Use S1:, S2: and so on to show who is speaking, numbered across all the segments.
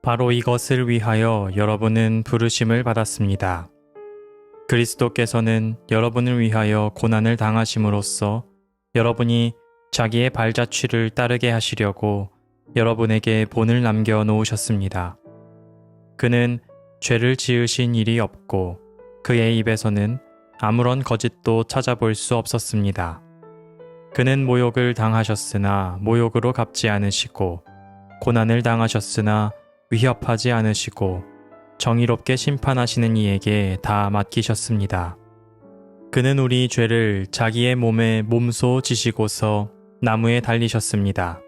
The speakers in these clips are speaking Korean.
S1: 바로 이것을 위하여 여러분은 부르심을 받았습니다. 그리스도께서는 여러분을 위하여 고난을 당하심으로써 여러분이 자기의 발자취를 따르게 하시려고 여러분에게 본을 남겨 놓으셨습니다. 그는 죄를 지으신 일이 없고 그의 입에서는 아무런 거짓도 찾아볼 수 없었습니다. 그는 모욕을 당하셨으나 모욕으로 갚지 않으시고 고난을 당하셨으나 위협하지 않으시고 정의롭게 심판하시는 이에게 다 맡기셨습니다. 그는 우리 죄를 자기의 몸에 몸소 지시고서 나무에 달리셨습니다.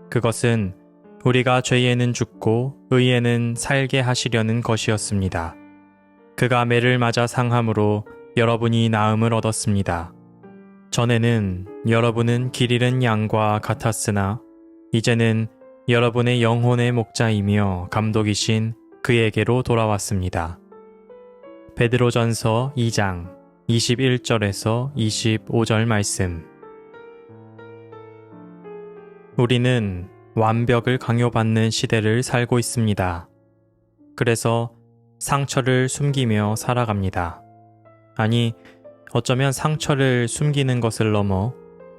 S1: 그것은 우리가 죄에는 죽고 의에는 살게 하시려는 것이었습니다. 그가 매를 맞아 상함으로 여러분이 나음을 얻었습니다. 전에는 여러분은 길 잃은 양과 같았으나 이제는 여러분의 영혼의 목자이며 감독이신 그에게로 돌아왔습니다. 베드로전서 2장 21절에서 25절 말씀. 우리는 완벽을 강요받는 시대를 살고 있습니다. 그래서 상처를 숨기며 살아갑니다. 아니, 어쩌면 상처를 숨기는 것을 넘어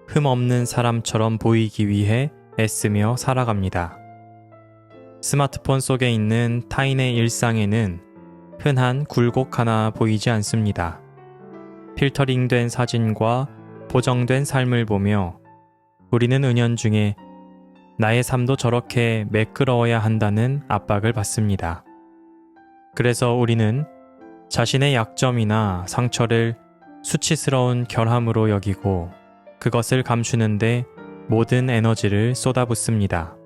S1: 흠없는 사람처럼 보이기 위해 애쓰며 살아갑니다. 스마트폰 속에 있는 타인의 일상에는 흔한 굴곡 하나 보이지 않습니다. 필터링된 사진과 보정된 삶을 보며 우리는 은연중에 나의 삶도 저렇게 매끄러워야 한다는 압박을 받습니다. 그래서 우리는 자신의 약점이나 상처를 수치스러운 결함으로 여기고 그것을 감추는데 모든 에너지를 쏟아붓습니다.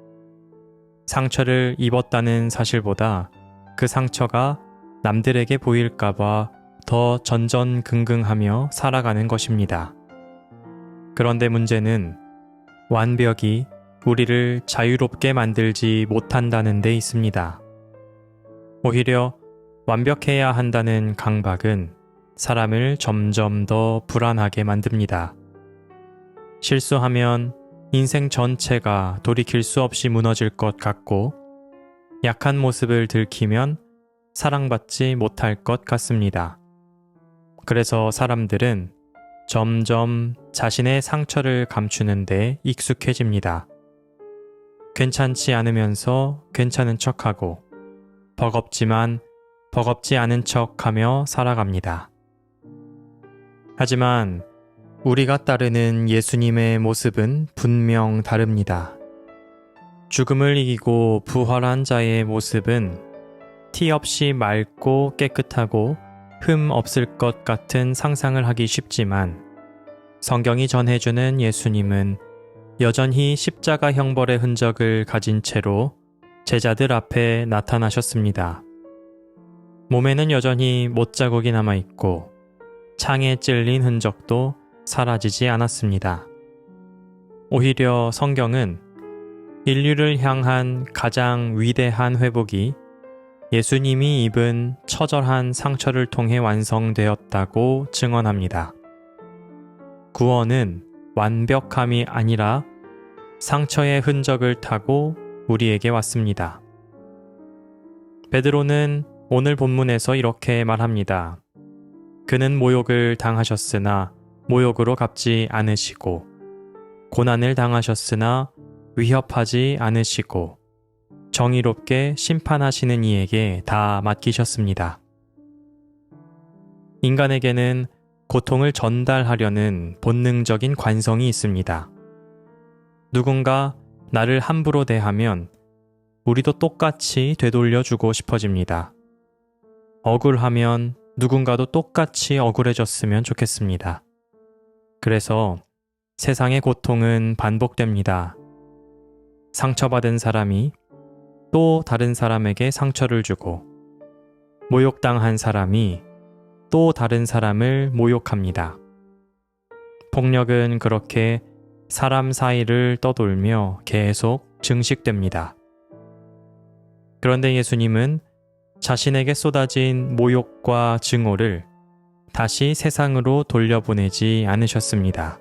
S1: 상처를 입었다는 사실보다 그 상처가 남들에게 보일까봐 더 전전긍긍하며 살아가는 것입니다. 그런데 문제는 완벽이 우리를 자유롭게 만들지 못한다는 데 있습니다. 오히려 완벽해야 한다는 강박은 사람을 점점 더 불안하게 만듭니다. 실수하면 인생 전체가 돌이킬 수 없이 무너질 것 같고 약한 모습을 들키면 사랑받지 못할 것 같습니다. 그래서 사람들은 점점 자신의 상처를 감추는 데 익숙해집니다. 괜찮지 않으면서 괜찮은 척하고 버겁지만 버겁지 않은 척하며 살아갑니다. 하지만 우리가 따르는 예수님의 모습은 분명 다릅니다. 죽음을 이기고 부활한 자의 모습은 티 없이 맑고 깨끗하고 흠 없을 것 같은 상상을 하기 쉽지만 성경이 전해주는 예수님은 여전히 십자가 형벌의 흔적을 가진 채로 제자들 앞에 나타나셨습니다. 몸에는 여전히 못자국이 남아있고 창에 찔린 흔적도 사라지지 않았습니다. 오히려 성경은 인류를 향한 가장 위대한 회복이 예수님이 입은 처절한 상처를 통해 완성되었다고 증언합니다. 구원은 완벽함이 아니라 상처의 흔적을 타고 우리에게 왔습니다. 베드로는 오늘 본문에서 이렇게 말합니다. 그는 모욕을 당하셨으나 모욕으로 갚지 않으시고 고난을 당하셨으나 위협하지 않으시고 정의롭게 심판하시는 이에게 다 맡기셨습니다. 인간에게는 고통을 전달하려는 본능적인 관성이 있습니다. 누군가 나를 함부로 대하면 우리도 똑같이 되돌려주고 싶어집니다. 억울하면 누군가도 똑같이 억울해졌으면 좋겠습니다. 그래서 세상의 고통은 반복됩니다. 상처받은 사람이 또 다른 사람에게 상처를 주고 모욕당한 사람이 또 다른 사람을 모욕합니다. 폭력은 그렇게 사람 사이를 떠돌며 계속 증식됩니다. 그런데 예수님은 자신에게 쏟아진 모욕과 증오를 다시 세상으로 돌려보내지 않으셨습니다.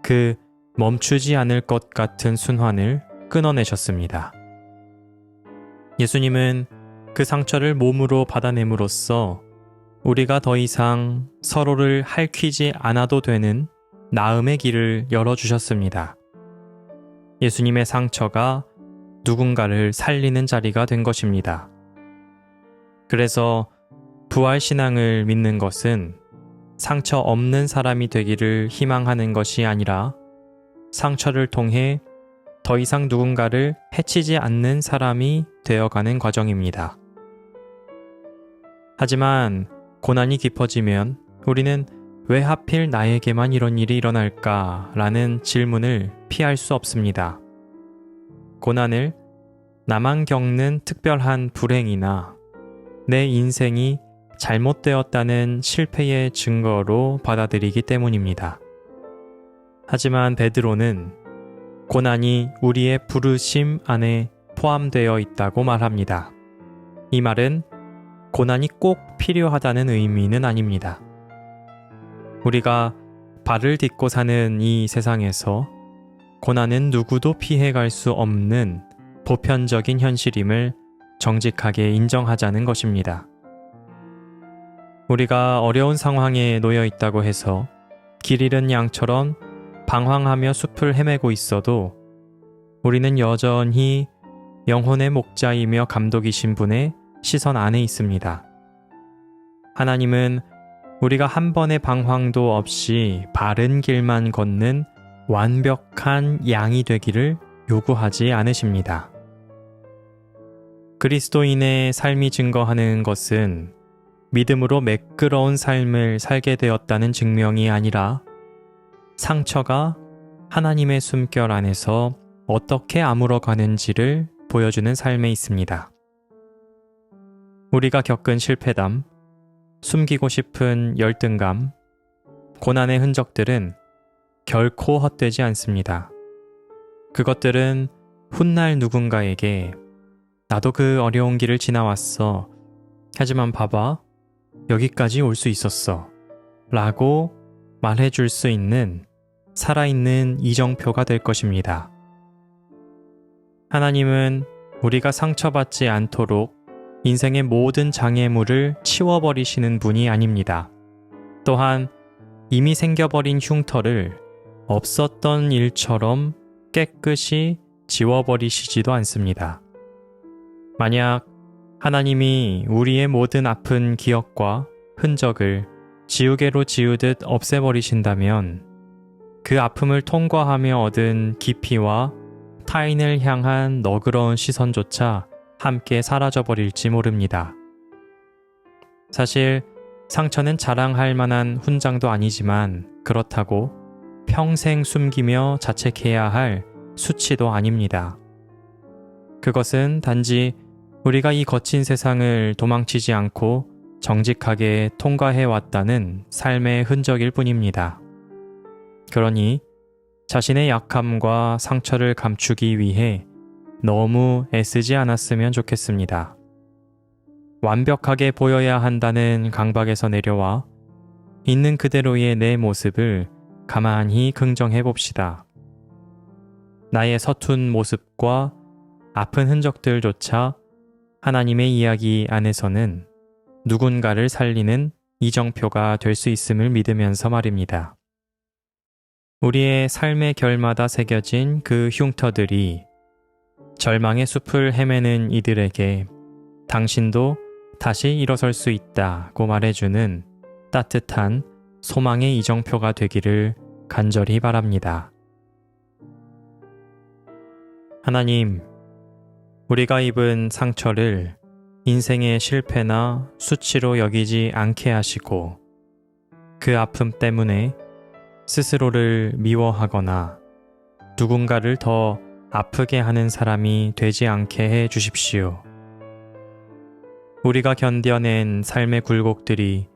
S1: 그 멈추지 않을 것 같은 순환을 끊어내셨습니다. 예수님은 그 상처를 몸으로 받아냄으로써 우리가 더 이상 서로를 핥히지 않아도 되는 나음의 길을 열어주셨습니다. 예수님의 상처가 누군가를 살리는 자리가 된 것입니다. 그래서 부활신앙을 믿는 것은 상처 없는 사람이 되기를 희망하는 것이 아니라 상처를 통해 더 이상 누군가를 해치지 않는 사람이 되어가는 과정입니다. 하지만 고난이 깊어지면 우리는 왜 하필 나에게만 이런 일이 일어날까? 라는 질문을 피할 수 없습니다. 고난을 나만 겪는 특별한 불행이나 내 인생이 잘못되었다는 실패의 증거로 받아들이기 때문입니다. 하지만 베드로는 고난이 우리의 부르심 안에 포함되어 있다고 말합니다. 이 말은 고난이 꼭 필요하다는 의미는 아닙니다. 우리가 발을 딛고 사는 이 세상에서 고난은 누구도 피해갈 수 없는 보편적인 현실임을 정직하게 인정하자는 것입니다. 우리가 어려운 상황에 놓여 있다고 해서 길 잃은 양처럼 방황하며 숲을 헤매고 있어도 우리는 여전히 영혼의 목자이며 감독이신 분의 시선 안에 있습니다. 하나님은 우리가 한 번의 방황도 없이 바른 길만 걷는 완벽한 양이 되기를 요구하지 않으십니다. 그리스도인의 삶이 증거하는 것은 믿음으로 매끄러운 삶을 살게 되었다는 증명이 아니라 상처가 하나님의 숨결 안에서 어떻게 아물어 가는지를 보여주는 삶에 있습니다. 우리가 겪은 실패담, 숨기고 싶은 열등감, 고난의 흔적들은 결코 헛되지 않습니다. 그것들은 훗날 누군가에게 나도 그 어려운 길을 지나왔어. 하지만 봐봐, 여기까지 올 수 있었어. 라고 말해줄 수 있는 살아있는 이정표가 될 것입니다. 하나님은 우리가 상처받지 않도록 인생의 모든 장애물을 치워버리시는 분이 아닙니다. 또한 이미 생겨버린 흉터를 없었던 일처럼 깨끗이 지워버리시지도 않습니다. 만약 하나님이 우리의 모든 아픈 기억과 흔적을 지우개로 지우듯 없애버리신다면 그 아픔을 통과하며 얻은 깊이와 타인을 향한 너그러운 시선조차 함께 사라져버릴지 모릅니다. 사실 상처는 자랑할 만한 훈장도 아니지만 그렇다고 평생 숨기며 자책해야 할 수치도 아닙니다. 그것은 단지 우리가 이 거친 세상을 도망치지 않고 정직하게 통과해 왔다는 삶의 흔적일 뿐입니다. 그러니 자신의 약함과 상처를 감추기 위해 너무 애쓰지 않았으면 좋겠습니다. 완벽하게 보여야 한다는 강박에서 내려와 있는 그대로의 내 모습을 가만히 긍정해 봅시다. 나의 서툰 모습과 아픈 흔적들조차 하나님의 이야기 안에서는 누군가를 살리는 이정표가 될 수 있음을 믿으면서 말입니다. 우리의 삶의 결마다 새겨진 그 흉터들이 절망의 숲을 헤매는 이들에게 당신도 다시 일어설 수 있다고 말해주는 따뜻한 소망의 이정표가 되기를 간절히 바랍니다. 하나님, 우리가 입은 상처를 인생의 실패나 수치로 여기지 않게 하시고 그 아픔 때문에 스스로를 미워하거나 누군가를 더 아프게 하는 사람이 되지 않게 해 주십시오. 우리가 견뎌낸 삶의 굴곡들이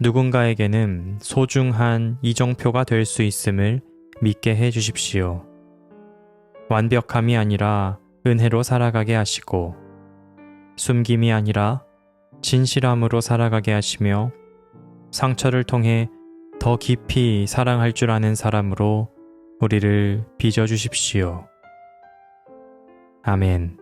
S1: 누군가에게는 소중한 이정표가 될 수 있음을 믿게 해 주십시오. 완벽함이 아니라 은혜로 살아가게 하시고 숨김이 아니라 진실함으로 살아가게 하시며 상처를 통해 더 깊이 사랑할 줄 아는 사람으로 우리를 빚어주십시오. 아멘.